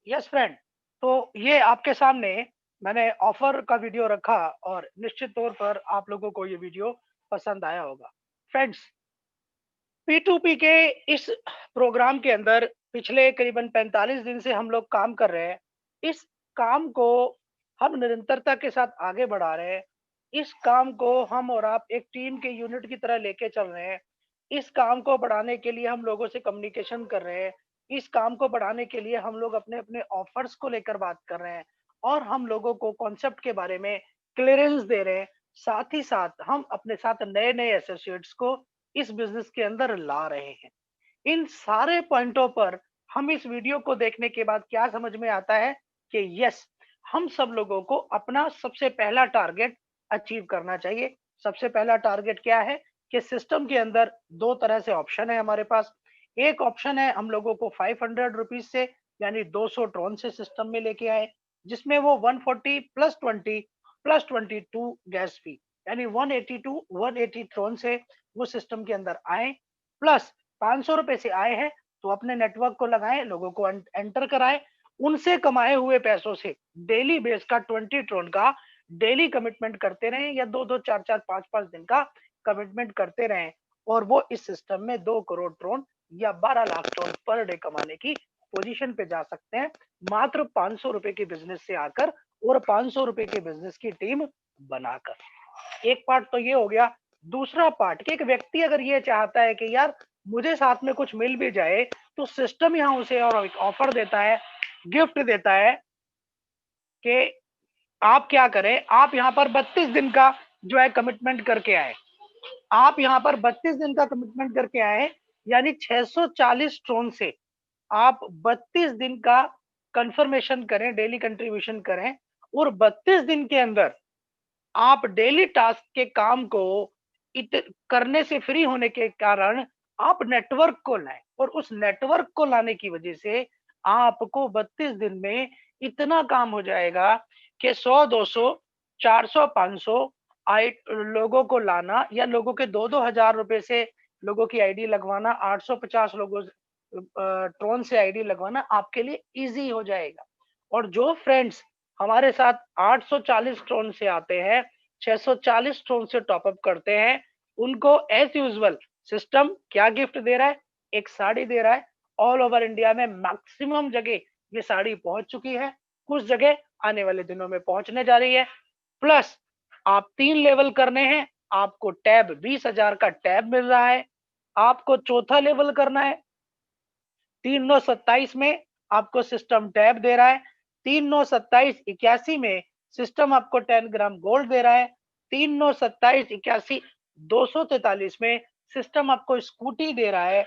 Yes friend. तो ये आपके सामने मैंने ऑफर का वीडियो रखा और निश्चित तौर पर आप लोगों को ये वीडियो पसंद आया होगा। फ्रेंड्स, P2P के इस प्रोग्राम के अंदर पिछले करीबन 45 दिन से हम लोग काम कर रहे हैं। इस काम को हम निरंतरता के साथ आगे बढ़ा रहे हैं। इस काम को हम और आप एक टीम के यूनिट की तरह लेके चल रहे हैं। इस काम को बढ़ाने के लिए हम लोगों से कम्युनिकेशन कर रहे हैं। इस काम को बढ़ाने के लिए हम लोग अपने-अपने ऑफर्स को लेकर बात कर रहे हैं और हम लोगों को कॉन्सेप्ट के बारे में क्लीयरेंस दे रहे हैं। साथ ही साथ हम अपने साथ नए-नए एसोसिएट्स को इस बिज़नेस के अंदर ला रहे हैं। इन सारे पॉइंटों पर हम इस वीडियो को देखने के बाद क्या समझ में आता है कि यस, हम सब लोगों को अपना सबसे पहला टारगेट अचीव करना चाहिए। सबसे पहला टारगेट क्या है कि सिस्टम के अंदर 2 तरह से ऑप्शन है हमारे पास। एक ऑप्शन है हम लोगों को ₹500 से यानी 200 ट्रॉन से सिस्टम में लेके आए, जिसमें वो 140 प्लस 20 प्लस 22 गैस फी यानी 180 टू 180 ट्रॉन से वो सिस्टम के अंदर आए, प्लस ₹500 से आए हैं तो अपने नेटवर्क को लगाएं, लोगों को एंटर कराएं, उनसे कमाए हुए पैसों से डेली बेस का 20 ट्रोन का डेली कमिटमेंट करते रहें या 2-2 4-4 5-5 दिन का कमिटमेंट करते रहें और वो इस सिस्टम में 2 करोड़ ट्रोन या 12 लाख ट्रोन पर डे कमाने की पोजीशन पे जा सकते हैं, मात्र ₹500 के बिजनेस से आकर और ₹500 के बिजनेस की टीम बनाकर। एक पार्ट तो ये हो गया। दूसरा पार्ट कि एक व्यक्ति अगर ये चाहता है कि यार मुझे साथ में कुछ मिल भी जाए, तो सिस्टम यहाँ उसे और एक ऑफर देता है, गिफ्ट देता है कि आप क्या करें, आप यहाँ पर 32 दिन का जो है कमिटमेंट करके आए। आप यहाँ पर 32 दिन का कमिटमेंट करके आए, यानी 640 ट्रोन से आप 32 दिन का कंफर्मेशन करें, डेली कंट्रीब्यूशन करें और 32 दिन के अंदर आप डेली टास्क के काम को करने से फ्री होने के कारण आप नेटवर्क को लाएं और उस नेटवर्क को लाने की वजह से आपको 32 दिन में इतना काम हो जाएगा कि 100-200 400 500 आई लोगों को लाना या लोगों के 2-2 हजार रुपए से लोगों की आईडी लगवाना, 850 लोगों ट्रोन से आईडी लगवाना आपके लिए इजी हो जाएगा। और जो फ्रेंड्स हमारे साथ 840 ट्रोन से आते हैं, 640 ट्रोन से टॉप अप करते हैं, उनको एज यूजुअल सिस्टम क्या गिफ्ट दे रहा है? एक साड़ी दे रहा है। ऑल ओवर इंडिया में मैक्सिमम जगह ये साड़ी पहुंच चुकी है, कुछ जगह आने वाले दिनों में पहुंचने जा रही है। प्लस आप 3 लेवल करने हैं, आपको टैब 20,000 का टैब मिल रहा है। आपको चौथा लेवल करना है, 3,927 में आपको सिस्टम टैब दे रहा है। 3,927 81 में सिस्टम आपको 10 ग्राम गोल्ड दे रहा है। 3,927 81 243 में सिस्टम आपको स्कूटी दे रहा है।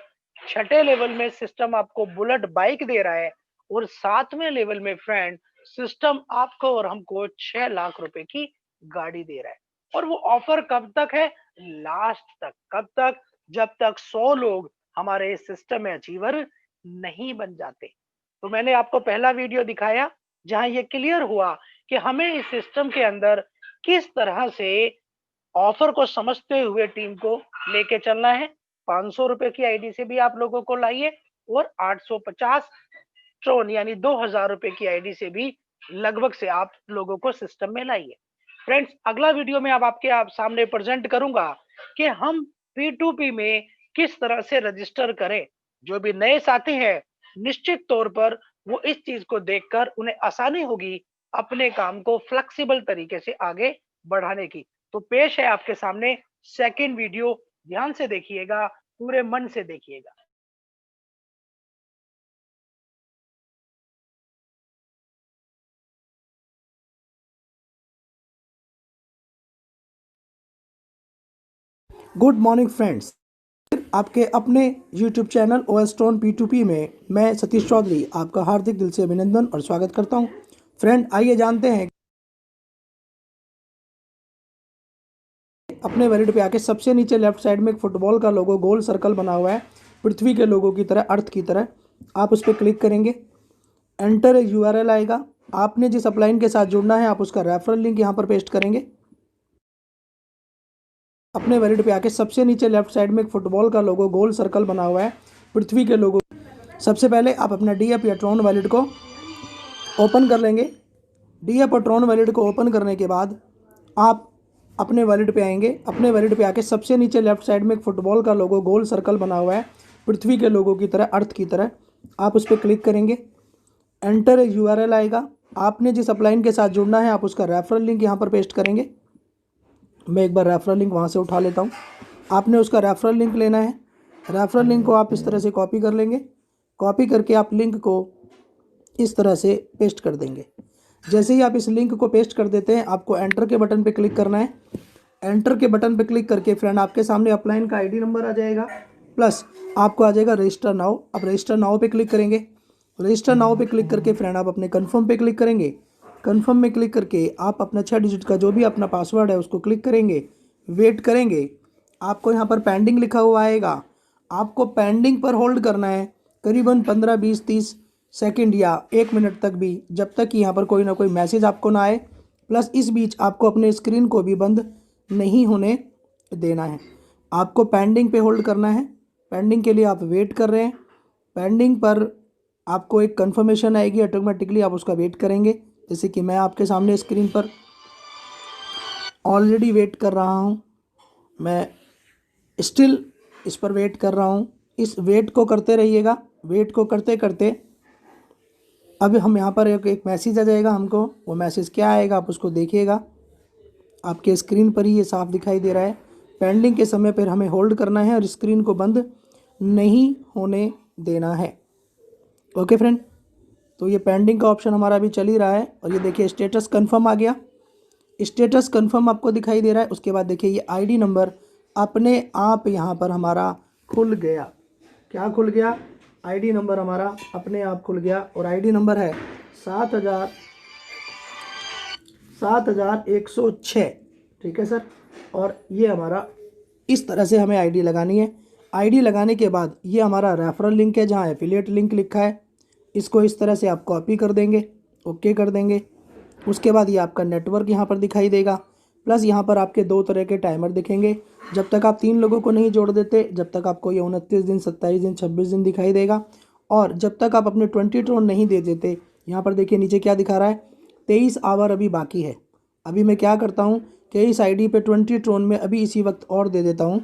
छठे लेवल में सिस्टम आपको बुलेट बाइक दे रहा है और सातवें लेवल में फ्रेंड सिस्टम आपको और हमको 6 लाख रुपए की गाड़ी दे रहा है। और वो ऑफर कब तक है? लास्ट तक। कब तक? जब तक 100 लोग हमारे इस सिस्टम में अचीवर नहीं बन जाते। तो मैंने आपको पहला वीडियो दिखाया जहां ये क्लियर हुआ कि हमें इस सिस्टम के अंदर किस तरह से ऑफर को समझते हुए टीम को लेके चलना है। ₹500 की आईडी से भी आप लोगों को लाइए और 850 ट्रोन यानी ₹2,000 की आईडी से भी लगभग से आप लोगों को सिस्टम में लाइए। फ्रेंड्स, अगला वीडियो में अब आपके आप सामने प्रेजेंट करूंगा कि हम P2P में किस तरह से रजिस्टर करें। जो भी नए साथी हैं, निश्चित तौर पर वो इस चीज को देखकर उन्हें आसानी होगी अपने काम को फ्लेक्सिबल तरीके से आगे बढ़ाने की। तो पेश है आपके सामने सेकंड वीडियो, ध्यान से देखिएगा, पूरे मन से देखिएगा। गुड मॉर्निंग फ्रेंड्स, आपके अपने यूट्यूब चैनल ओएस्ट्रॉन P2P में मैं सतीश चौधरी आपका हार्दिक दिल से अभिनंदन और स्वागत करता हूं। फ्रेंड, आइए जानते हैं अपने वैलेट पे आके सबसे नीचे लेफ्ट साइड में एक फुटबॉल का लोगो गोल सर्कल बना हुआ है, पृथ्वी के लोगों की तरह, अर्थ की तरह। आप उस पर क्लिक करेंगे, एंटर URL आएगा। आपने जिस अपलाइन के साथ जुड़ना है आप उसका रेफरल लिंक यहाँ पर पेस्ट करेंगे। अपने वैलेट पे आके सबसे नीचे लेफ्ट साइड में एक फुटबॉल का लोगो गोल सर्कल बना हुआ है, पृथ्वी के लोगो। सबसे पहले आप अपना DF या ट्रॉन वैलेट को ओपन कर लेंगे। डीएप और ट्रॉन वैलेट को ओपन करने के बाद आप अपने वैलेट पे आएंगे। अपने वैलेट पे आके सबसे नीचे लेफ्ट साइड में एक फुटबॉल का लोगो गोल सर्कल बना हुआ है, पृथ्वी के लोगों की तरह, अर्थ की तरह। आप उस पर क्लिक करेंगे। एंटर यूआरएल आएगा। आपने जिस अपलाइन के साथ जुड़ना है आप उसका रेफरल लिंक यहाँ पर पेस्ट करेंगे। मैं एक बार रेफरल लिंक वहाँ से उठा लेता हूँ। आपने उसका रेफरल लिंक लेना है। रेफरल लिंक को आप इस तरह से कॉपी कर लेंगे। कॉपी करके आप लिंक को इस तरह से पेस्ट कर देंगे। जैसे ही आप इस लिंक को पेस्ट कर देते हैं आपको एंटर के बटन पे क्लिक करना है। एंटर के बटन पे क्लिक करके फ्रेंड आपके सामने अपलाइन का आईडी नंबर आ जाएगा, प्लस आपको आ जाएगा रजिस्टर नाउ। आप रजिस्टर नाउ पे क्लिक करेंगे। रजिस्टर नाउ पे क्लिक करके फ्रेंड आप अपने कन्फर्म पे क्लिक करेंगे। कन्फर्म में क्लिक करके आप अपना 6 डिजिट का जो भी अपना पासवर्ड है उसको क्लिक करेंगे। वेट करेंगे। आपको यहाँ पर पेंडिंग लिखा हुआ आएगा। आपको पेंडिंग पर होल्ड करना है करीबन 15, 20, 30 सेकंड या 1 मिनट तक भी, जब तक कि यहाँ पर कोई ना कोई मैसेज आपको ना आए। प्लस इस बीच आपको अपने स्क्रीन को भी बंद नहीं होने देना है। आपको पेंडिंग पे होल्ड करना है। पेंडिंग के लिए आप वेट कर रहे हैं। पेंडिंग पर आपको एक कंफर्मेशन आएगी, ऑटोमेटिकली आप उसका वेट करेंगे। जैसे कि मैं आपके सामने स्क्रीन पर ऑलरेडी वेट कर रहा हूँ। मैं स्टिल इस पर वेट कर रहा हूँ। इस वेट को करते रहिएगा। वेट को करते करते अब हम यहाँ पर एक मैसेज आ जाएगा हमको। वो मैसेज क्या आएगा आप उसको देखिएगा। आपके स्क्रीन पर ही ये साफ दिखाई दे रहा है। पेंडिंग के समय पर हमें होल्ड करना है और स्क्रीन को बंद नहीं होने देना है। ओके फ्रेंड, तो ये पेंडिंग का ऑप्शन हमारा अभी चल ही रहा है। और ये देखिए स्टेटस कंफर्म आ गया। स्टेटस कंफर्म आपको दिखाई दे रहा है। उसके बाद देखिए ये आईडी नंबर अपने आप यहाँ पर हमारा खुल गया। क्या खुल गया? आईडी नंबर हमारा अपने आप खुल गया। और आईडी नंबर है 7106। ठीक है सर। और ये हमारा इस तरह से हमें आईडी लगानी है। आईडी लगाने के बाद ये हमारा रेफरल लिंक है जहाँ एफिलिएट लिंक लिखा है, इसको इस तरह से आप कॉपी कर देंगे, ओके कर देंगे। उसके बाद ये आपका नेटवर्क यहाँ पर दिखाई देगा। प्लस यहाँ पर आपके 2 तरह के टाइमर दिखेंगे। जब तक आप 3 लोगों को नहीं जोड़ देते, जब तक आपको ये 29 दिन, 27 दिन, 26 दिन दिखाई देगा। और जब तक आप अपने 20 ट्रोन नहीं दे देते, यहाँ पर देखिए नीचे क्या दिखा रहा है, 23 आवर अभी बाकी है। अभी मैं क्या करता हूँ कि इस आईडी पे 20 ट्रोन में अभी इसी वक्त और दे देता हूँ,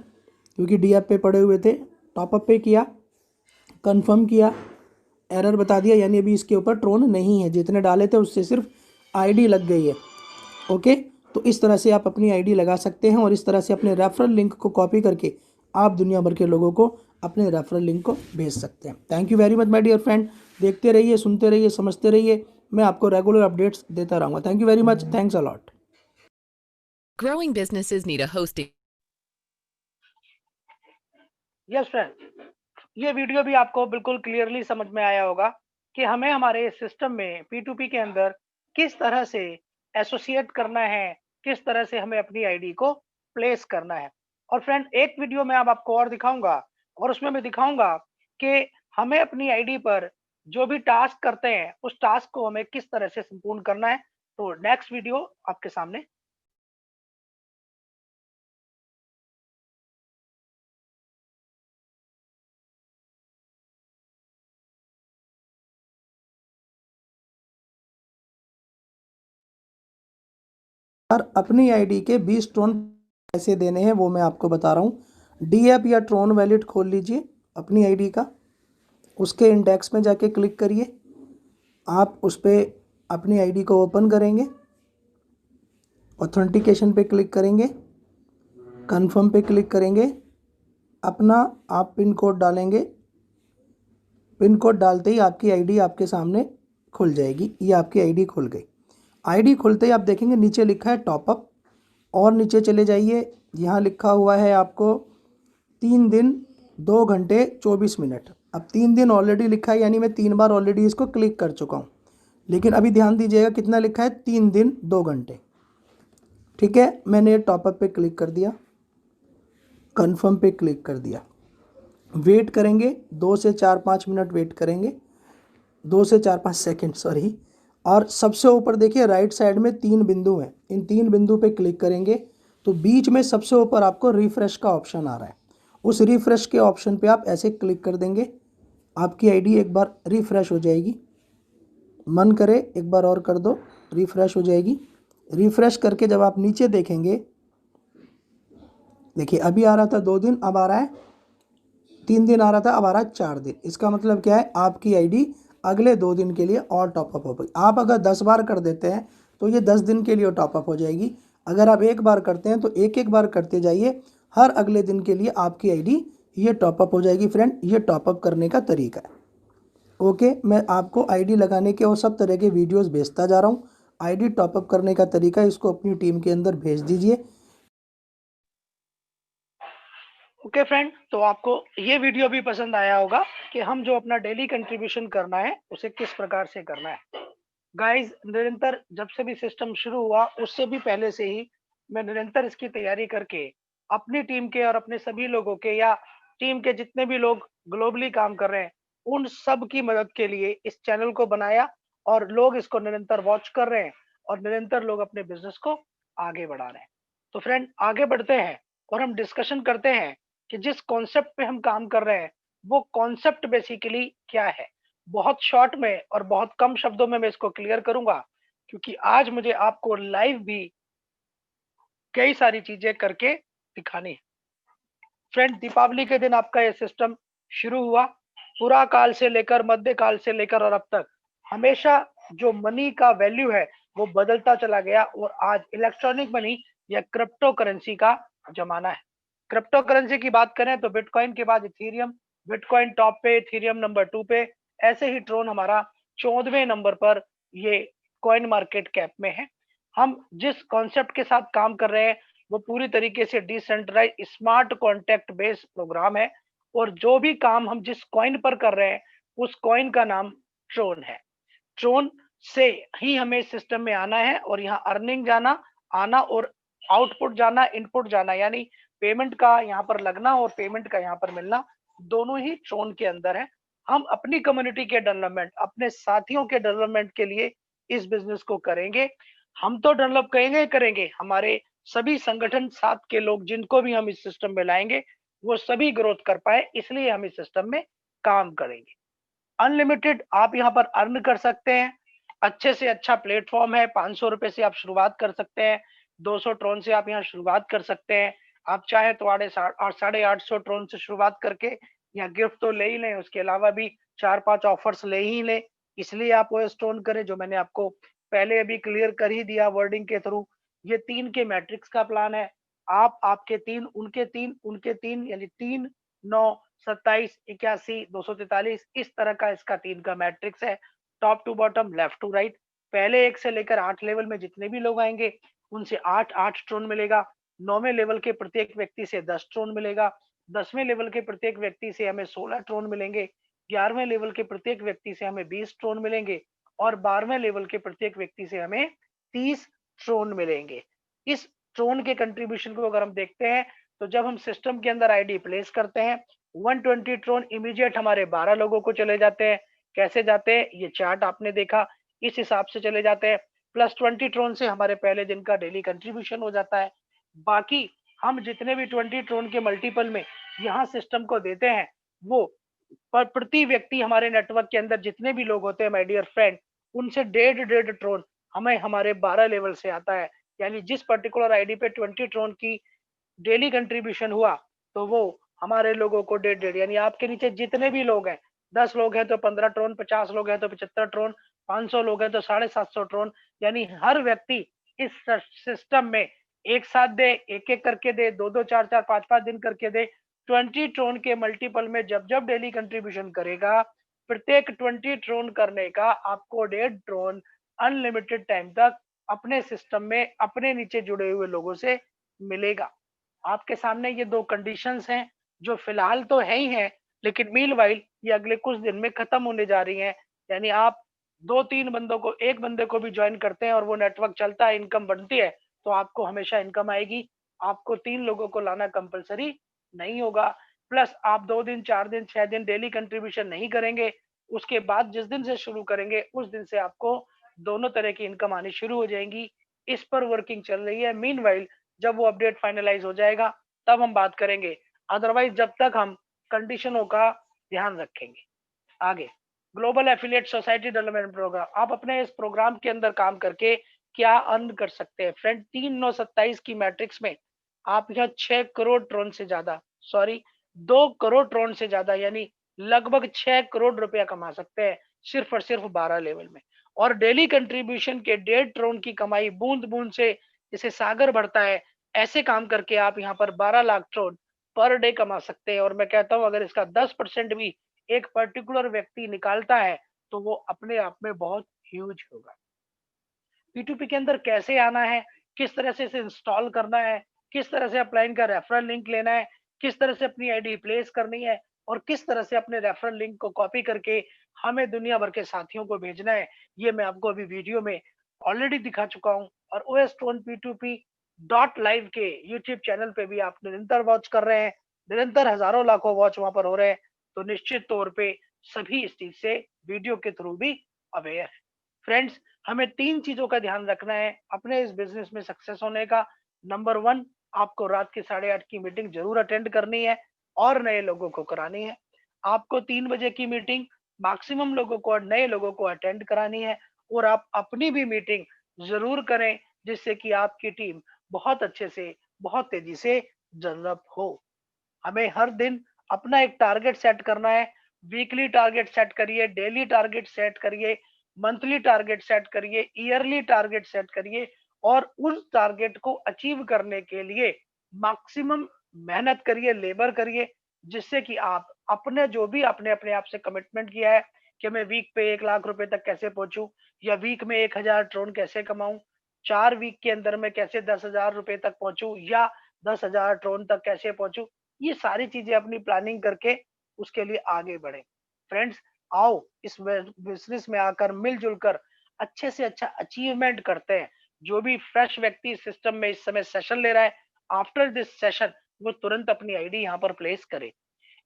क्योंकि डीएप पे पड़े हुए थे। टॉपअप पे किया, कंफर्म किया, एरर बता दिया, यानी अभी इसके ऊपर ट्रोन नहीं है। जितने डाले थे उससे सिर्फ आईडी लग गई है। ओके, तो इस तरह से आप अपनी आईडी लगा सकते हैं और इस तरह से अपने रेफरल लिंक को कॉपी करके आप दुनिया भर के लोगों को अपने रेफरल लिंक को भेज सकते हैं। Thank you very much my dear friend. देखते रहिए, सुनते रहिए, समझते रहिए। मैं आपको रेगुलर अपडेट्स देता रहूँगा। Thank you very much. Thanks a lot. Growing businesses need a hosting. Yes friend, ये वीडियो भी आपको बिल्कुल क्लियरली समझ में आया होगा कि हमें हमारे सिस्टम में P2P के अंदर किस तरह से एसोसिएट करना है, किस तरह से हमें अपनी आईडी को प्लेस करना है। और फ्रेंड एक वीडियो में अब आपको और दिखाऊंगा, और उसमें मैं दिखाऊंगा कि हमें अपनी आईडी पर जो भी टास्क करते हैं उस टास्क को हमें किस तरह से संपूर्ण करना है। तो नेक्स्ट वीडियो आपके सामने। और अपनी आईडी के 20 ट्रोन कैसे देने हैं वो मैं आपको बता रहा हूँ। डीएप या ट्रोन वैलेट खोल लीजिए अपनी आईडी का। उसके इंडेक्स में जाके क्लिक करिए। आप उस पर अपनी आईडी को ओपन करेंगे, ऑथेंटिकेशन पे क्लिक करेंगे, कंफर्म पे क्लिक करेंगे, अपना आप पिन कोड डालेंगे। पिन कोड डालते ही आपकी आईडी आपके सामने खुल जाएगी। ये आपकी आईडी खुल गई। आईडी खुलते ही आप देखेंगे नीचे लिखा है टॉपअप, और नीचे चले जाइए, यहाँ लिखा हुआ है आपको 3 दिन 2 घंटे 24 मिनट। अब 3 दिन ऑलरेडी लिखा है, यानी मैं 3 बार ऑलरेडी इसको क्लिक कर चुका हूँ। लेकिन अभी ध्यान दीजिएगा कितना लिखा है, 3 दिन 2 घंटे। ठीक है, मैंने टॉपअप पे क्लिक कर दिया, कंफर्म पे क्लिक कर दिया। वेट करेंगे 2 से 4-5 मिनट वेट करेंगे, 2 से 4-5 सेकेंड सॉरी। और सबसे ऊपर देखिए राइट साइड में 3 बिंदु हैं। इन 3 बिंदु पे क्लिक करेंगे तो बीच में सबसे ऊपर आपको रिफ़्रेश का ऑप्शन आ रहा है। उस रिफ़्रेश के ऑप्शन पे आप ऐसे क्लिक कर देंगे, आपकी आईडी एक बार रिफ़्रेश हो जाएगी। मन करे एक बार और कर दो, रिफ्रेश हो जाएगी। रिफ्रेश करके जब आप नीचे देखेंगे, देखिए अभी आ रहा था 2 दिन, अब आ रहा है 3 दिन, आ रहा था अब आ रहा है 4 दिन। इसका मतलब क्या है, आपकी आईडी अगले 2 दिन के लिए और टॉपअप हो गई। आप अगर 10 बार कर देते हैं तो ये 10 दिन के लिए टॉपअप हो जाएगी। अगर आप एक बार करते हैं तो एक एक बार करते जाइए, हर अगले दिन के लिए आपकी आईडी ये टॉपअप हो जाएगी। फ्रेंड, ये टॉपअप करने का तरीका है। ओके, मैं आपको आईडी लगाने के और सब तरह के वीडियोस भेजता जा रहा हूँ। आईडी टॉपअप करने का तरीका, इसको अपनी टीम के अंदर भेज दीजिए। ओके फ्रेंड, तो आपको ये वीडियो भी पसंद आया होगा कि हम जो अपना डेली कंट्रीब्यूशन करना है उसे किस प्रकार से करना है। गाइस, निरंतर जब से भी सिस्टम शुरू हुआ उससे भी पहले से ही मैं निरंतर इसकी तैयारी करके अपनी टीम के और अपने सभी लोगों के, या टीम के जितने भी लोग ग्लोबली काम कर रहे हैं, उन सब की मदद के लिए इस चैनल को बनाया, और लोग इसको निरंतर वॉच कर रहे हैं और निरंतर लोग अपने बिजनेस को आगे बढ़ा रहे हैं। तो फ्रेंड, आगे बढ़ते हैं और हम डिस्कशन करते हैं कि जिस कॉन्सेप्ट पे हम काम कर रहे हैं वो कॉन्सेप्ट बेसिकली क्या है। बहुत शॉर्ट में और बहुत कम शब्दों में मैं इसको क्लियर करूंगा, क्योंकि आज मुझे आपको लाइव भी कई सारी चीजें करके दिखानी है। फ्रेंड, दीपावली के दिन आपका ये सिस्टम शुरू हुआ। पुरा काल से लेकर, मध्य काल से लेकर और अब तक हमेशा जो मनी का वैल्यू है वो बदलता चला गया, और आज इलेक्ट्रॉनिक मनी या क्रिप्टो करेंसी का जमाना है। क्रिप्टो करेंसी की बात करें तो बिटकॉइन के बाद इथीरियम, बिटकॉइन टॉप पे, इथीरियम नंबर 2 पे, ऐसे ही ट्रोन हमारा 14वें नंबर पर ये कॉइन मार्केट कैप में है। हम जिस कॉन्सेप्ट के साथ काम कर रहे हैं वो पूरी तरीके से decentralise smart contract based program है, और जो भी काम हम जिस कॉइन पर कर रहे हैं उस कॉइन का नाम ट्रोन है। ट्रोन से ही हमें सिस्टम में आना है, और यहाँ अर्निंग जाना आना और आउटपुट जाना, इनपुट जाना, यानी पेमेंट का यहाँ पर लगना और पेमेंट का यहाँ पर मिलना, दोनों ही ट्रोन के अंदर है। हम अपनी कम्युनिटी के डेवलपमेंट, अपने साथियों के डेवलपमेंट के लिए इस बिजनेस को करेंगे। हम तो डेवलप करेंगे करेंगे, हमारे सभी संगठन साथ के लोग जिनको भी हम इस सिस्टम में लाएंगे वो सभी ग्रोथ कर पाए, इसलिए हम इस सिस्टम में काम करेंगे। अनलिमिटेड आप यहाँ पर अर्न कर सकते हैं। अच्छे से अच्छा प्लेटफॉर्म है। 500 रुपए से आप शुरुआत कर सकते हैं। 200 ट्रोन से आप यहाँ शुरुआत कर सकते हैं। आप चाहे तो 850 ट्रोन से शुरुआत करके या गिफ्ट तो ले ही लें, उसके अलावा भी 4-5 ऑफर्स ले ही लें। इसलिए आप वो स्टोन करें जो मैंने आपको पहले अभी क्लियर कर ही दिया वर्डिंग के थ्रू। ये 3 के मैट्रिक्स का प्लान है। आप, आपके 3, उनके 3, उनके 3, यानी 3, 9, 27, 81, 243, इस तरह का इसका 3 का मैट्रिक्स है। Top to bottom, left to right. पहले 1 से लेकर 8 लेवल में जितने भी लोग आएंगे उनसे 8-8 ट्रोन मिलेगा। 9वें लेवल के प्रत्येक व्यक्ति से 10 ट्रोन मिलेगा। 10वें लेवल के प्रत्येक व्यक्ति से हमें 16 ट्रोन मिलेंगे। 11वें लेवल के प्रत्येक व्यक्ति से हमें 20 ट्रोन मिलेंगे, और 12वें लेवल के प्रत्येक व्यक्ति से हमें 30 ट्रोन मिलेंगे। इस ट्रोन के कंट्रीब्यूशन को अगर हम देखते हैं तो जब हम सिस्टम के अंदर आईडी प्लेस करते हैं 120 ट्रोन इमीडिएट हमारे 12 लोगों को चले जाते हैं। कैसे जाते हैं ये चार्ट आपने देखा, इस हिसाब से चले जाते हैं। प्लस 20 ट्रोन से हमारे पहले दिन का डेली कंट्रीब्यूशन हो जाता है। बाकी हम जितने भी 20 ट्रोन के मल्टीपल में यहाँ सिस्टम को देते हैं वो पर प्रति व्यक्ति हमारे नेटवर्क के अंदर जितने भी लोग होते हैं माय डियर फ्रेंड, उनसे 1.5 ट्रोन हमें हमारे 12 लेवल से आता है। यानी जिस पर्टिकुलर आईडी पे 20 ट्रोन की डेली कंट्रीब्यूशन हुआ तो वो हमारे लोगों को 1.5, यानी आपके नीचे जितने भी लोग हैं, 10 लोग हैं तो 15 ट्रोन, 50 लोग हैं तो 75 ट्रोन, 500 लोग हैं तो 750 ट्रोन। यानी हर व्यक्ति इस सिस्टम में एक साथ दे, एक एक करके दे, 2-2, 4-4, 5-5 दिन करके दे। 20 ट्रोन के मल्टीपल में जब जब डेली कंट्रीब्यूशन करेगा, प्रत्येक 20 ट्रोन करने का आपको 1.5 ट्रोन अनलिमिटेड टाइम तक अपने सिस्टम में अपने नीचे जुड़े हुए लोगों से मिलेगा। आपके सामने ये 2 कंडीशंस हैं जो फिलहाल तो है ही हैं, लेकिन मीनवाइल ये अगले कुछ दिन में खत्म होने जा रही हैं। यानी आप 2-3 बंदों को, एक बंदे को भी ज्वाइन करते हैं और वो नेटवर्क चलता है, इनकम बनती है, तो आपको हमेशा इनकम आएगी। आपको 3 लोगों को लाना कंपल्सरी नहीं होगा। प्लस आप 2 दिन, 4 दिन, 6 दिन डेली कंट्रीब्यूशन नहीं करेंगे, उसके बाद जिस दिन से शुरू करेंगे उस दिन से आपको दोनों तरह की इनकम आनी शुरू हो जाएंगी। इस पर वर्किंग चल रही है। मीनवाइल जब वो अपडेट फाइनलाइज हो जाएगा तब हम बात करेंगे, अदरवाइज जब तक हम कंडीशनों का ध्यान रखेंगे। आगे global affiliate society development programme, आप अपने इस प्रोग्राम के अंदर काम करके क्या अर्न कर सकते हैं फ्रेंड। 3927 की मैट्रिक्स में आप यहाँ 6 करोड़ ट्रोन से ज्यादा, सॉरी 2 करोड़ ट्रोन से ज्यादा, यानी लगभग 6 करोड़ रुपया कमा सकते हैं सिर्फ और सिर्फ 12 लेवल में। और डेली कंट्रीब्यूशन के 1.5 ट्रोन की कमाई बूंद बूंद से जैसे सागर बढ़ता है, ऐसे काम करके आप यहाँ पर 12 लाख ट्रोन पर डे कमा सकते हैं। और मैं कहता हूँ अगर इसका 10% भी एक पर्टिकुलर व्यक्ति निकालता है तो वो अपने आप में बहुत ह्यूज होगा। P2P के अंदर कैसे आना है, किस तरह से इसे इंस्टॉल करना है, किस तरह से अपलाइन का रेफरल लिंक लेना है, किस तरह से अपनी आईडी प्लेस करनी है और किस तरह से अपने रेफरल लिंक को कॉपी करके हमें दुनिया भर के साथियों को भेजना है, ये मैं आपको अभी वीडियो में ऑलरेडी दिखा चुका हूँ। और OS Tone P2P .live के यूट्यूब चैनल पे भी आप निरंतर वॉच कर रहे हैं, निरंतर हजारों लाखों वॉच वहां पर हो रहे हैं, तो निश्चित तौर पे सभी इस चीज से वीडियो के थ्रू भी अवेयर है। फ्रेंड्स, हमें 3 चीज़ों का ध्यान रखना है अपने इस बिज़नेस में सक्सेस होने का। नंबर 1, आपको रात के 8:30 की मीटिंग ज़रूर अटेंड करनी है और नए लोगों को करानी है। आपको 3 बजे की मीटिंग मैक्सिमम लोगों को, नए लोगों को अटेंड करानी है और आप अपनी भी मीटिंग ज़रूर करें जिससे कि आपकी टीम बहुत अच्छे से, बहुत तेज़ी से डेवलप हो। हमें हर दिन अपना एक टारगेट सेट करना है। वीकली टारगेट सेट करिए, डेली टारगेट सेट करिए, मंथली टारगेट सेट करिए, ईयरली टारगेट सेट करिए और उस टारगेट को अचीव करने के लिए मैक्सिमम मेहनत करिए, लेबर करिए, जिससे कि आप अपने जो भी आपने अपने आप से कमिटमेंट किया है कि मैं वीक पे 1 लाख रुपए तक कैसे पहुंचूं या वीक में 1000 ट्रोन कैसे कमाऊं, 4 वीक के अंदर में कैसे 10,000 रुपए तक पहुंचूं या 10,000 ट्रोन तक कैसे पहुंचूं, ये सारी चीजें अपनी प्लानिंग करके उसके लिए आगे बढ़े। फ्रेंड्स, आओ इस बिजनेस में आकर मिलजुल कर अच्छे से अच्छा अचीवमेंट करते हैं। जो भी फ्रेश व्यक्ति सिस्टम में इस समय सेशन ले रहा है, आफ्टर दिस सेशन वो तुरंत अपनी आईडी यहाँ पर प्लेस करे।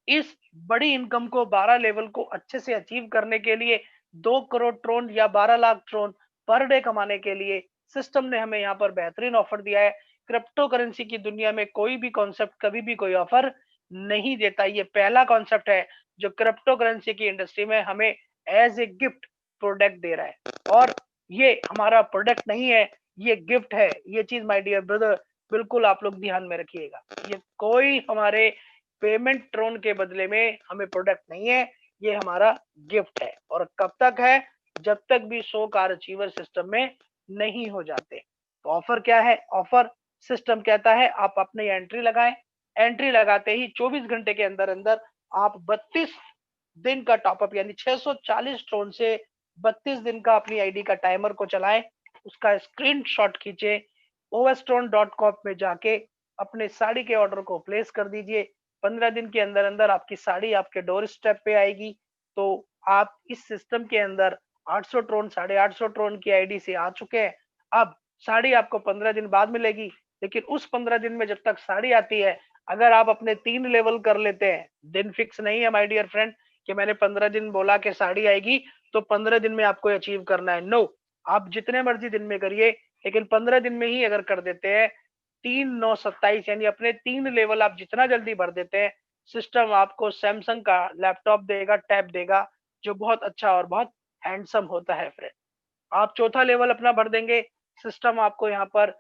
इस बड़ी इनकम को 12 लेवल को अच्छे से अचीव करने के लिए 2 करोड़ ट्रोन या 12 लाख ट्रोन पर डे कमाने के लिए सिस्टम ने हमें यहाँ पर बेहतरीन ऑफर दिया है। क्रिप्टो करेंसी की दुनिया में कोई भी कॉन्सेप्ट कभी भी कोई ऑफर नहीं देता। ये पहला कॉन्सेप्ट है जो क्रिप्टो करेंसी की इंडस्ट्री में हमें एज ए गिफ्ट प्रोडक्ट दे रहा है। और ये हमारा प्रोडक्ट नहीं है, ये गिफ्ट है। ये चीज माय डियर ब्रदर बिल्कुल आप लोग ध्यान में रखिएगा। ये कोई हमारे पेमेंट ट्रोन के बदले में हमें प्रोडक्ट नहीं है, ये हमारा गिफ्ट है। और कब तक है? जब तक भी 100 कार अचीवर सिस्टम में नहीं हो जाते। तो ऑफर क्या है? ऑफर सिस्टम कहता है आप अपनी एंट्री लगाएं, एंट्री लगाते ही 24 घंटे के अंदर अंदर आप 32 दिन का टॉपअप यानी 640 ट्रोन से 32 दिन का अपनी आईडी का टाइमर को चलाएं, उसका स्क्रीनशॉट खींचे, ovstone.com में जाके अपने साड़ी के ऑर्डर को प्लेस कर दीजिए। 15 दिन के अंदर अंदर आपकी साड़ी आपके डोर स्टेप पे आएगी। तो आप इस सिस्टम के अंदर 800 ट्रोन, 850 ट्रोन की आईडी से आ चुके हैं। अब साड़ी आपको 15 दिन बाद मिलेगी, लेकिन उस 15 दिन में जब तक साड़ी आती है, अगर आप अपने 3 लेवल कर लेते हैं, दिन फिक्स नहीं है माय डियर फ्रेंड कि मैंने 15 दिन बोला कि साड़ी आएगी तो 15 दिन में आपको अचीव करना है। नो, आप जितने मर्जी दिन में करिए, लेकिन 15 दिन में ही अगर कर देते हैं 3 9 27 यानी अपने 3 लेवल आप जितना जल्दी भर देते हैं, सिस्टम आपको सैमसंग का लैपटॉप देगा, टैब देगा, जो बहुत अच्छा और बहुत हैंडसम होता है फ्रेंड। आप चौथा लेवल अपना भर देंगे, सिस्टम आपको यहाँ पर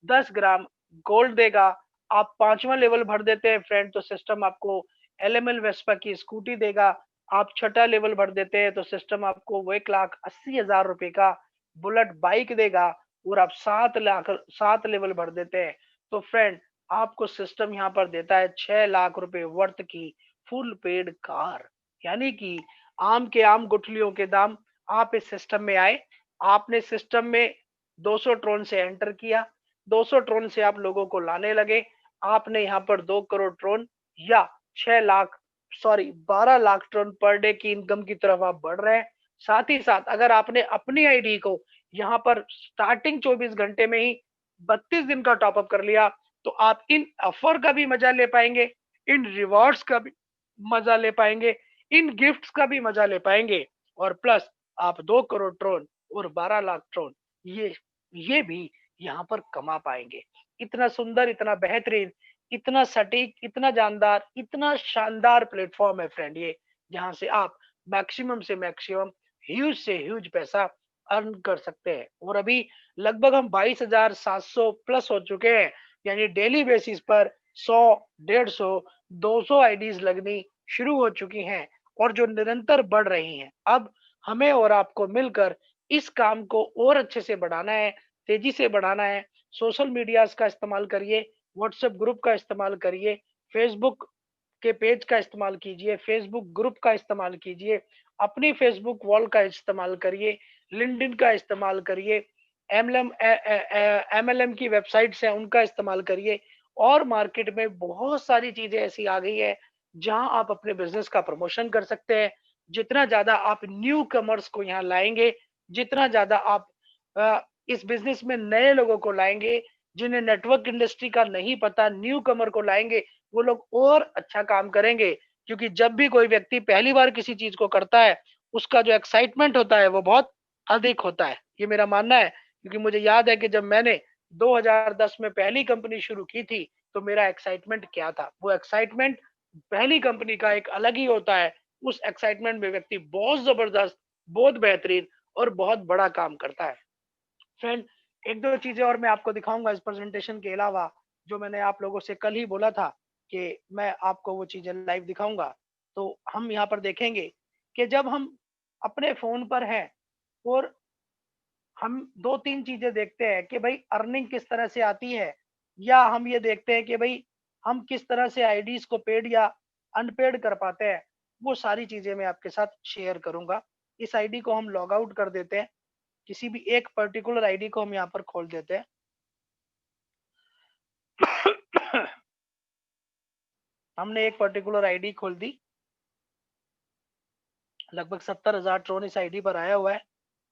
10 ग्राम गोल्ड देगा। आप 5वां लेवल भर देते हैं फ्रेंड तो सिस्टम आपको एलएमएल वेस्पा की स्कूटी देगा। आप छठा लेवल भर देते हैं तो सिस्टम आपको वो 1,80,000 रुपए का बुलेट बाइक देगा। और आप 7 लेवल भर देते हैं तो फ्रेंड आपको सिस्टम यहाँ पर देता है 6 लाख रुपए वर्थ की फुल पेड कार। यानी कि आम के आम गुठलियों के दाम। आप इस सिस्टम में आए, आपने सिस्टम में 200 ट्रोन से एंटर किया, 200 ट्रोन से आप लोगों को लाने लगे, आपने यहाँ पर 2 करोड़ ट्रोन या 6 lakh, sorry 12 lakh ट्रोन per day की इनकम की तरफ आप बढ़ रहे हैं। साथ ही साथ अगर आपने अपनी आईडी को यहाँ पर स्टार्टिंग 24 घंटे में ही 32 दिन का टॉपअप कर लिया, तो आप इन ऑफर का भी मजा ले पाएंगे, इन रिवॉर्ड्स का भी मजा ले पाएंगे, इन गिफ्ट्स का भी मजा ले पाएंगे और प्लस आप 2 करोड़ ट्रोन और 12 लाख ट्रोन ये भी यहाँ पर कमा पाएंगे। इतना सुंदर, इतना बेहतरीन, इतना सटीक, इतना जानदार, इतना शानदार प्लेटफॉर्म है फ्रेंड ये, जहाँ से आप मैक्सिमम से मैक्सिमम, ह्यूज से ह्यूज पैसा अर्न कर सकते हैं। और अभी लगभग हम 22,700 प्लस हो चुके हैं, यानी डेली बेसिस पर 100, 150, 200 आईडीज लगनी शुरू हो चुकी हैं और जो निरंतर बढ़ रही हैं। अब हमें और आपको मिलकर इस काम को और अच्छे से बढ़ाना है, तेजी से बढ़ाना है। सोशल मीडियाज का इस्तेमाल करिए, व्हाट्सएप ग्रुप का इस्तेमाल करिए, फेसबुक के पेज का इस्तेमाल कीजिए, फेसबुक ग्रुप का इस्तेमाल कीजिए, अपनी फेसबुक वॉल का इस्तेमाल करिए, लिंक्डइन का इस्तेमाल करिए, एमएलएम की वेबसाइट्स हैं उनका इस्तेमाल करिए। और मार्केट में बहुत सारी चीजें ऐसी आ गई है जहां आप अपने बिजनेस का प्रमोशन कर सकते हैं। जितना ज्यादा आप न्यू कमर्स को यहाँ लाएंगे, जितना ज्यादा आप इस बिजनेस में नए लोगों को लाएंगे, जिन्हें नेटवर्क इंडस्ट्री का नहीं पता, न्यू कमर को लाएंगे, वो लोग और अच्छा काम करेंगे। क्योंकि जब भी कोई व्यक्ति पहली बार किसी चीज को करता है, उसका जो एक्साइटमेंट होता है वो बहुत अधिक होता है, ये मेरा मानना है। क्योंकि मुझे याद है कि जब मैंने 2010 में पहली कंपनी शुरू की थी, तो मेरा एक्साइटमेंट क्या था। वो एक्साइटमेंट पहली कंपनी का एक अलग ही होता है। उस एक्साइटमेंट में व्यक्ति बहुत जबरदस्त, बहुत बेहतरीन और बहुत बड़ा काम करता है। फ्रेंड, एक दो चीजें और मैं आपको दिखाऊंगा इस प्रेजेंटेशन के अलावा, जो मैंने आप लोगों से कल ही बोला था कि मैं आपको वो चीजें लाइव दिखाऊंगा। तो हम यहाँ पर देखेंगे कि जब हम अपने फोन पर हैं और हम दो तीन चीजें देखते हैं कि भाई अर्निंग किस तरह से आती है, या हम ये देखते हैं कि भाई हम किस तरह से आईडीज को पेड या अनपेड कर पाते हैं। वो सारी चीजें मैं आपके साथ शेयर करूंगा। इस आईडी को हम लॉग आउट कर देते हैं, किसी भी एक पर्टिकुलर आईडी को हम यहाँ पर खोल देते हैं। हमने एक पर्टिकुलर आईडी खोल दी, लगभग 70,000 ट्रोन इस आईडी पर आया हुआ है।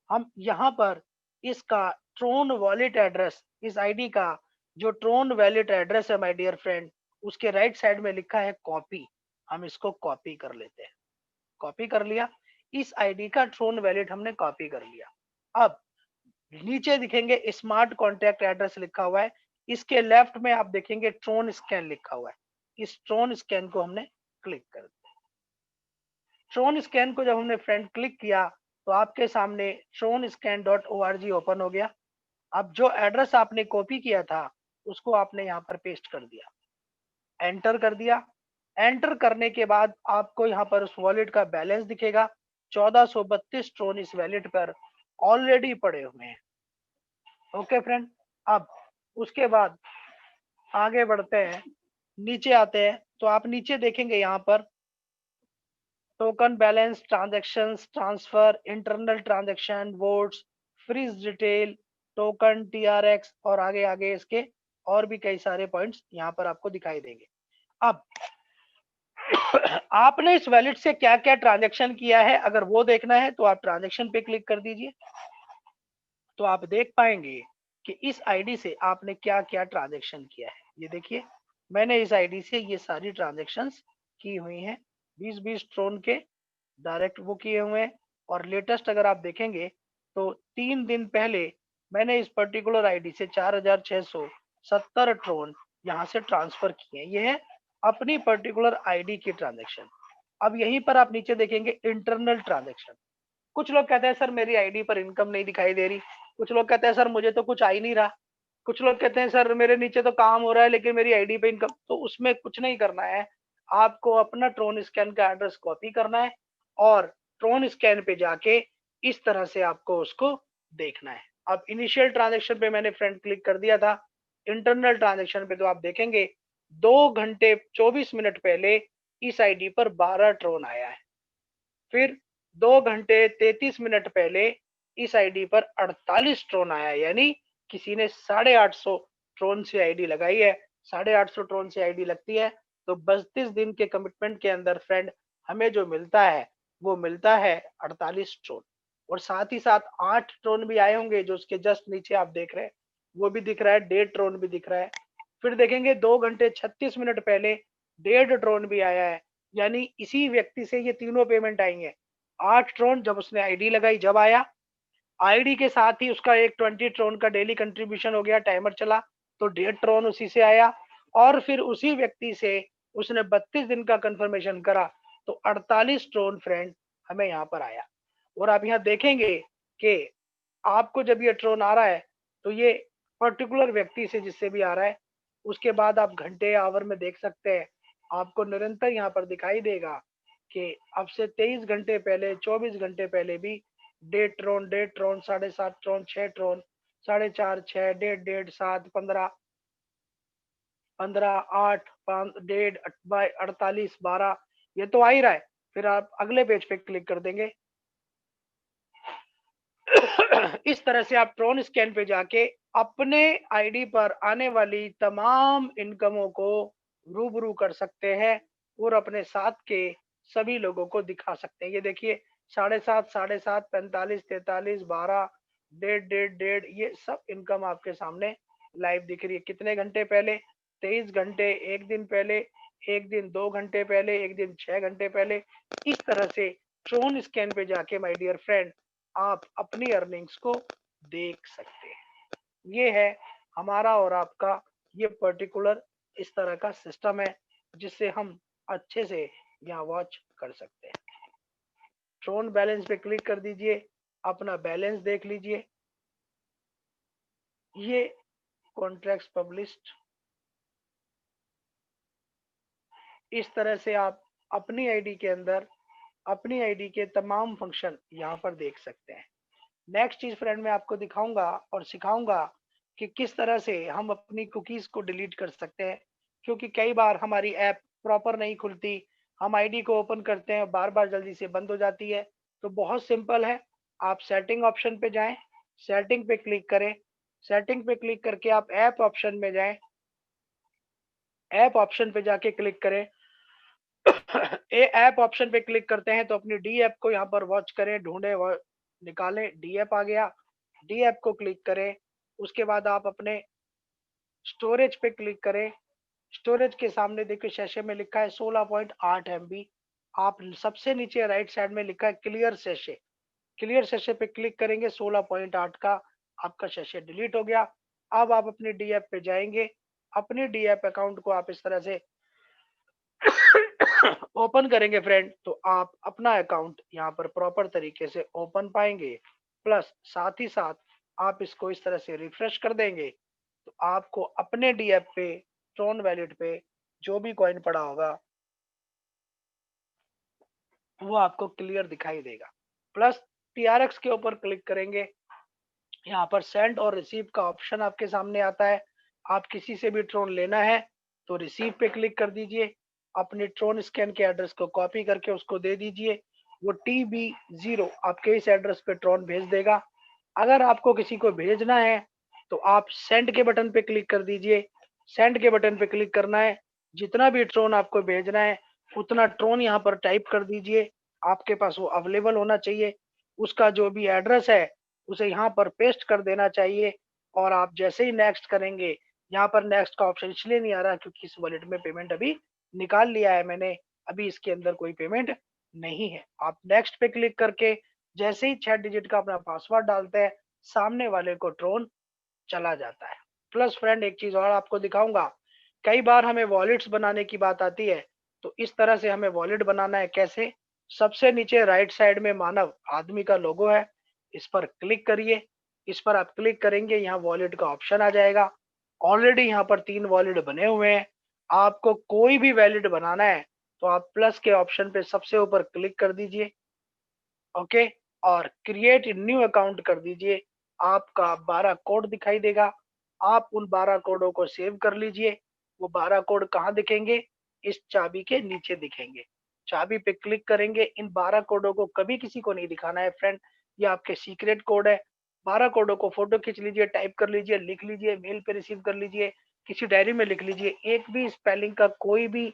हम यहाँ पर इसका ट्रोन वॉलेट एड्रेस, इस आईडी का जो ट्रोन वॉलेट एड्रेस है माय डियर फ्रेंड, उसके राइट साइड में लिखा है कॉपी। हम इसको कॉपी कर लेते हैं। कॉपी कर लिया, इस आईडी का ट्रोन वॉलेट हमने कॉपी कर लिया। अब नीचे दिखेंगे स्मार्ट कॉन्टैक्ट एड्रेस लिखा हुआ है, इसके लेफ्ट में आप देखेंगे ट्रोन स्कैन लिखा हुआ है। इस ट्रोन स्कैन को हमने क्लिक कर दिया। ट्रोन स्कैन को जब हमने फ्रेंड क्लिक किया, तो आपके सामने tronscan.org ओपन हो गया। अब जो एड्रेस आपने कॉपी किया था, उसको आपने यहाँ पर पेस्ट कर दिया, एंटर कर दिया। एंटर करने के बाद आपको यहाँ पर उस वॉलेट का बैलेंस दिखेगा। 1432 ट्रोन इस वॉलेट पर ऑलरेडी पड़े हुए हैं। ओके फ्रेंड, अब उसके बाद आगे बढ़ते हैं, नीचे आते हैं। तो आप नीचे देखेंगे यहाँ पर token balance, transactions, transfer, internal transaction, votes, freeze detail, token, TRX और आगे आगे इसके और भी कई सारे पॉइंट्स यहाँ पर आपको दिखाई देंगे। अब आपने इस वॉलेट से क्या क्या ट्रांजैक्शन किया है, अगर वो देखना है तो आप ट्रांजैक्शन पे क्लिक कर दीजिए। तो आप देख पाएंगे कि इस आईडी से आपने क्या क्या ट्रांजैक्शन किया है। ये देखिए, मैंने इस आईडी से ये सारी ट्रांजैक्शंस की हुई हैं। 20-20 ट्रोन के डायरेक्ट वो किए हुए हैं। और लेटेस्ट अगर आप देखेंगे तो 3 दिन पहले मैंने इस पर्टिकुलर आईडी से 4,670 ट्रोन यहाँ से ट्रांसफर किए हैं। ये है अपनी पर्टिकुलर आईडी की ट्रांजैक्शन। अब यहीं पर आप नीचे देखेंगे इंटरनल ट्रांजैक्शन। कुछ लोग कहते हैं सर मेरी आईडी पर इनकम नहीं दिखाई दे रही, कुछ लोग कहते हैं सर मुझे तो कुछ आ ही नहीं रहा, कुछ लोग कहते हैं सर मेरे नीचे तो काम हो रहा है लेकिन मेरी आईडी पे इनकम। तो उसमें कुछ नहीं करना है, आपको अपना ट्रोन स्कैन का एड्रेस कॉपी करना है और ट्रोन स्कैन पे जाके इस तरह से आपको उसको देखना है। अब इनिशियल ट्रांजेक्शन पे मैंने फ्रेंड क्लिक कर दिया था। इंटरनल ट्रांजेक्शन पे तो आप देखेंगे 2 घंटे 24 मिनट पहले इस आईडी पर 12 ट्रोन आया है। फिर 2 घंटे 33 मिनट पहले इस आईडी पर 48 ट्रोन आया है, यानी किसी ने 850 ट्रोन से आईडी लगाई है। 850 ट्रोन से आईडी लगती है तो 32 दिन के कमिटमेंट के अंदर फ्रेंड हमें जो मिलता है वो मिलता है 48 ट्रोन। और साथ ही साथ 8 ट्रोन भी आए होंगे जो उसके जस्ट नीचे आप देख रहे हैं, वो भी दिख रहा है, 1.5 ट्रोन भी दिख रहा है। फिर देखेंगे 2 घंटे 36 मिनट पहले 1.5 ट्रोन भी आया है, यानी इसी व्यक्ति से ये तीनों पेमेंट आई है। 8 ट्रोन जब उसने आईडी लगाई जब आया, आईडी के साथ ही उसका एक 20 ट्रोन का डेली कंट्रीब्यूशन हो गया, टाइमर चला तो 1.5 ट्रोन उसी से आया। और फिर उसी व्यक्ति से उसने 32 दिन का कंफर्मेशन करा तो 48 ट्रोन फ्रेंड हमें यहाँ पर आया। और आप यहाँ देखेंगे कि आपको जब ये ट्रोन आ रहा है तो ये पर्टिकुलर व्यक्ति से जिससे भी आ रहा है, उसके बाद आप घंटे आवर में देख सकते हैं। आपको निरंतर यहाँ पर दिखाई देगा कि अब से 23 घंटे पहले, 24 घंटे पहले भी डेढ़ ट्रोन, 7.5 ट्रोन, 6 ट्रोन, 4.5, 6, डेढ़ डेढ़, 7, 15, 15, 8, 5, डेढ़, 48, 12, ये तो आ ही रहा है। फिर आप अगले पेज पे क्लिक कर देंगे। इस तरह से आप ट्रोन स्कैन पे जाके अपने आईडी पर आने वाली तमाम इनकमों को रूबरू कर सकते हैं और अपने साथ के सभी लोगों को दिखा सकते हैं। ये देखिए 7.5, 7.5, 45, 43, 12, डेढ़ डेढ़ डेढ़, ये सब इनकम आपके सामने लाइव दिख रही है। कितने घंटे पहले? 23 घंटे, एक दिन पहले, एक दिन 2 घंटे पहले, एक दिन 6 घंटे पहले। इस तरह से ट्रोन स्कैन पे जाके माय डियर फ्रेंड आप अपनी अर्निंग्स को देख सकते हैं। ये है हमारा और आपका ये पर्टिकुलर इस तरह का सिस्टम है जिससे हम अच्छे से यहाँ वॉच कर सकते हैं। ट्रोन बैलेंस पे क्लिक कर दीजिए, अपना बैलेंस देख लीजिए। ये कॉन्ट्रैक्ट्स पब्लिश्ड, इस तरह से आप अपनी आईडी के अंदर अपनी आईडी के तमाम फंक्शन यहाँ पर देख सकते हैं। नेक्स्ट चीज फ्रेंड मैं आपको दिखाऊंगा और सिखाऊंगा कि किस तरह से हम अपनी कुकीज को डिलीट कर सकते हैं, क्योंकि कई बार हमारी ऐप प्रॉपर नहीं खुलती, हम आईडी को ओपन करते हैं बार बार जल्दी से बंद हो जाती है। तो बहुत सिंपल है, आप सेटिंग ऑप्शन पे जाएं, सेटिंग पे क्लिक करें, सेटिंग पे क्लिक करके आप ऐप ऑप्शन में जाएं, ऐप ऑप्शन पे जाके क्लिक करें। ऐप ऑप्शन पे क्लिक करते हैं तो अपनी डी ऐप को यहाँ पर वॉच करें, ढूंढे निकालें, डी ऐप आ गया, डी ऐप को क्लिक करें। उसके बाद आप अपने स्टोरेज पे क्लिक करें, स्टोरेज के सामने देखिए सेशे में लिखा है 16.8 MB। आप सबसे नीचे राइट साइड में लिखा है क्लियर सेशे, क्लियर सेशे पे क्लिक करेंगे, 16.8 का आपका सेशे डिलीट हो गया। अब आप अपनी डी ऐप पे जाएंगे, अपनी डी ऐप अकाउंट को आप इस तरह से ओपन करेंगे फ्रेंड, तो आप अपना अकाउंट यहाँ पर प्रॉपर तरीके से ओपन पाएंगे। प्लस साथ ही साथ आप इसको इस तरह से रिफ्रेश कर देंगे तो आपको अपने डी ऐप पे, ट्रोन वैलेट पे जो भी कॉइन पड़ा होगा वो आपको क्लियर दिखाई देगा। प्लस TRX के ऊपर क्लिक करेंगे, यहाँ पर सेंड और रिसीव का ऑप्शन आपके सामने आता है। आप किसी से भी ट्रोन लेना है तो रिसीव पे क्लिक कर दीजिए, अपने ट्रोन स्कैन के एड्रेस को कॉपी करके उसको दे दीजिए, वो TB0 आपके इस एड्रेस पे ट्रोन भेज देगा। अगर आपको किसी को भेजना है तो आप सेंड के बटन पे क्लिक कर दीजिए, सेंड के बटन पे क्लिक करना है, जितना भी ट्रोन आपको भेजना है उतना ट्रोन यहाँ पर टाइप कर दीजिए, आपके पास वो अवेलेबल होना चाहिए। उसका जो भी एड्रेस है उसे यहाँ पर पेस्ट कर देना चाहिए। और आप जैसे ही नेक्स्ट करेंगे, यहाँ पर नेक्स्ट का ऑप्शन इसलिए नहीं आ रहा क्योंकि इस वॉलेट में पेमेंट अभी निकाल लिया है मैंने, अभी इसके अंदर कोई पेमेंट नहीं है। आप नेक्स्ट पे क्लिक करके जैसे ही 6 डिजिट का अपना पासवर्ड डालते हैं, सामने वाले को ट्रोन चला जाता है। प्लस फ्रेंड एक चीज और आपको दिखाऊंगा, कई बार हमें वॉलेट्स बनाने की बात आती है, तो इस तरह से हमें वॉलेट बनाना है। कैसे? सबसे नीचे राइट साइड में मानव आदमी का लोगो है, इस पर क्लिक करिए, इस पर आप क्लिक करेंगे यहाँ वॉलेट का ऑप्शन आ जाएगा। ऑलरेडी यहाँ पर 3 वॉलेट बने हुए हैं, आपको कोई भी वॉलेट बनाना है तो आप प्लस के ऑप्शन पे सबसे ऊपर क्लिक कर दीजिए, ओके, और क्रिएट न्यू अकाउंट कर दीजिए। आपका 12 कोड दिखाई देगा, आप उन 12 कोडों को सेव कर लीजिए। वो 12 कोड कहाँ दिखेंगे? इस चाबी के नीचे दिखेंगे। चाबी पे क्लिक करेंगे, इन 12 कोडों को कभी किसी को नहीं दिखाना है फ्रेंड, ये आपके सीक्रेट कोड है। 12 कोडों को फोटो खींच लीजिए, टाइप कर लीजिए, लिख लीजिए, मेल पे रिसीव कर लीजिए, किसी डायरी में लिख लीजिए। एक भी स्पेलिंग का कोई भी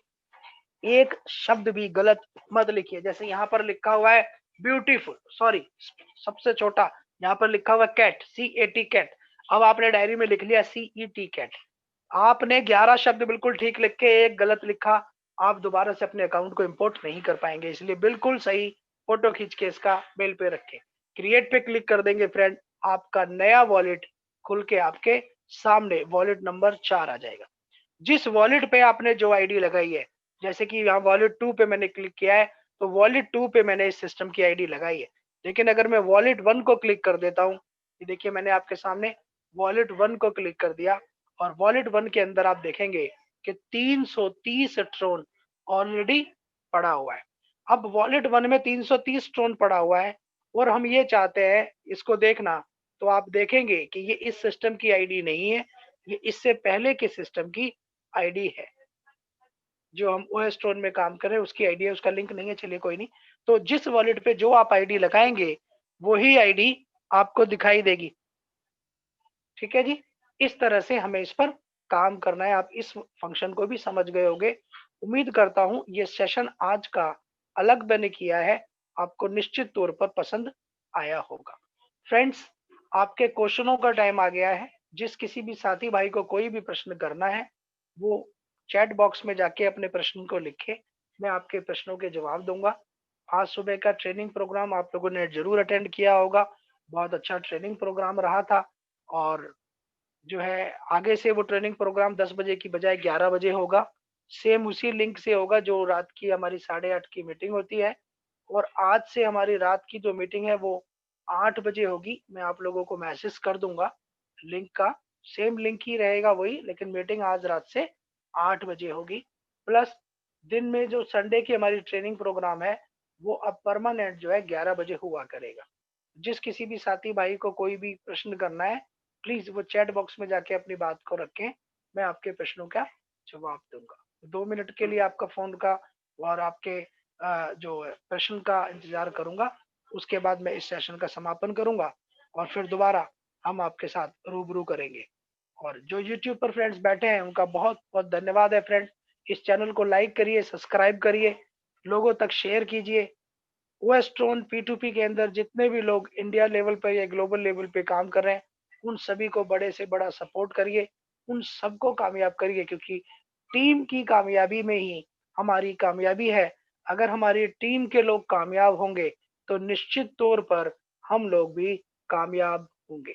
एक शब्द भी गलत मत लिखिए। जैसे यहाँ पर लिखा हुआ है ब्यूटीफुल, सॉरी सबसे छोटा यहाँ पर लिखा हुआ कैट, CAT कैट, अब आपने डायरी में लिख लिया CET कैट। आपने 11 शब्द बिल्कुल ठीक लिख के एक गलत लिखा, आप दोबारा से अपने अकाउंट को इंपोर्ट नहीं कर पाएंगे। इसलिए बिल्कुल सही फोटो खींच के इसका मेल पे रखें। क्रिएट पे क्लिक कर देंगे फ्रेंड, आपका नया वॉलेट खुल के आपके सामने वॉलेट नंबर 4 आ जाएगा। जिस वॉलेट पे आपने जो आईडी लगाई है, जैसे कि यहाँ वॉलेट 2 पे मैंने क्लिक किया है तो वॉलेट 2 पे मैंने इस सिस्टम की आईडी लगाई है। लेकिन अगर मैं वॉलेट 1 को क्लिक कर देता हूँ, ये देखिए मैंने आपके सामने वॉलेट 1 को क्लिक कर दिया और वॉलेट 1 के अंदर आप देखेंगे कि 330 ट्रोन ऑलरेडी पड़ा हुआ है। अब वॉलेट 1 में 330 ट्रोन पड़ा हुआ है और हम ये चाहते हैं इसको देखना, तो आप देखेंगे कि ये इस सिस्टम की आईडी नहीं है, ये इससे पहले के सिस्टम की आईडी है। जो हम ओएस स्टोन में काम कर रहे हैं उसकी आईडी है, उसका लिंक नहीं है, चलिए कोई नहीं। तो जिस वॉलेट पे जो आप आईडी लगाएंगे वही आईडी आपको दिखाई देगी। ठीक है जी, इस तरह से हमें इस पर काम करना है। आप इस फंक्शन को भी समझ गए होंगे। उम्मीद करता हूं ये सेशन आज का अलग मैंने किया है, आपको निश्चित तौर पर पसंद आया होगा। फ्रेंड्स, आपके क्वेश्चनों का टाइम आ गया है। जिस किसी भी साथी भाई को कोई भी प्रश्न करना है वो चैट बॉक्स में जाके अपने प्रश्न को लिखे, मैं आपके प्रश्नों के जवाब दूंगा। आज सुबह का ट्रेनिंग प्रोग्राम आप लोगों ने जरूर अटेंड किया होगा, बहुत अच्छा ट्रेनिंग प्रोग्राम रहा था। और जो है आगे से वो ट्रेनिंग प्रोग्राम 10 बजे की बजाय 11 बजे होगा। सेम उसी लिंक से होगा जो रात की हमारी 8:30 की मीटिंग होती है। और आज से हमारी रात की जो मीटिंग है वो 8 बजे होगी। मैं आप लोगों को मैसेज कर दूंगा लिंक का, सेम लिंक ही रहेगा वही, लेकिन मीटिंग आज रात से 8 बजे होगी। प्लस दिन में जो संडे की हमारी ट्रेनिंग प्रोग्राम है वो अब परमानेंट जो है 11 बजे हुआ करेगा। जिस किसी भी साथी भाई को कोई भी प्रश्न करना है प्लीज वो चैट बॉक्स में जाके अपनी बात को रखें, मैं आपके प्रश्नों का जवाब दूंगा। 2 मिनट के लिए आपका फोन का और आपके जो प्रश्न का इंतजार करूंगा। उसके बाद मैं इस सेशन का समापन करूंगा और फिर दोबारा हम आपके साथ रूबरू करेंगे। और जो यूट्यूब पर फ्रेंड्स बैठे हैं उनका बहुत बहुत धन्यवाद है फ्रेंड्स। इस चैनल को लाइक करिए, सब्सक्राइब करिए, लोगों तक शेयर कीजिए। ओएस्ट्रोन P2P के अंदर जितने भी लोग इंडिया लेवल पर या ग्लोबल लेवल पे काम कर रहे हैं उन सभी को बड़े से बड़ा सपोर्ट करिए, उन सबको कामयाब करिए, क्योंकि टीम की कामयाबी में ही हमारी कामयाबी है। अगर हमारी टीम के लोग कामयाब होंगे तो निश्चित तौर पर हम लोग भी कामयाब होंगे।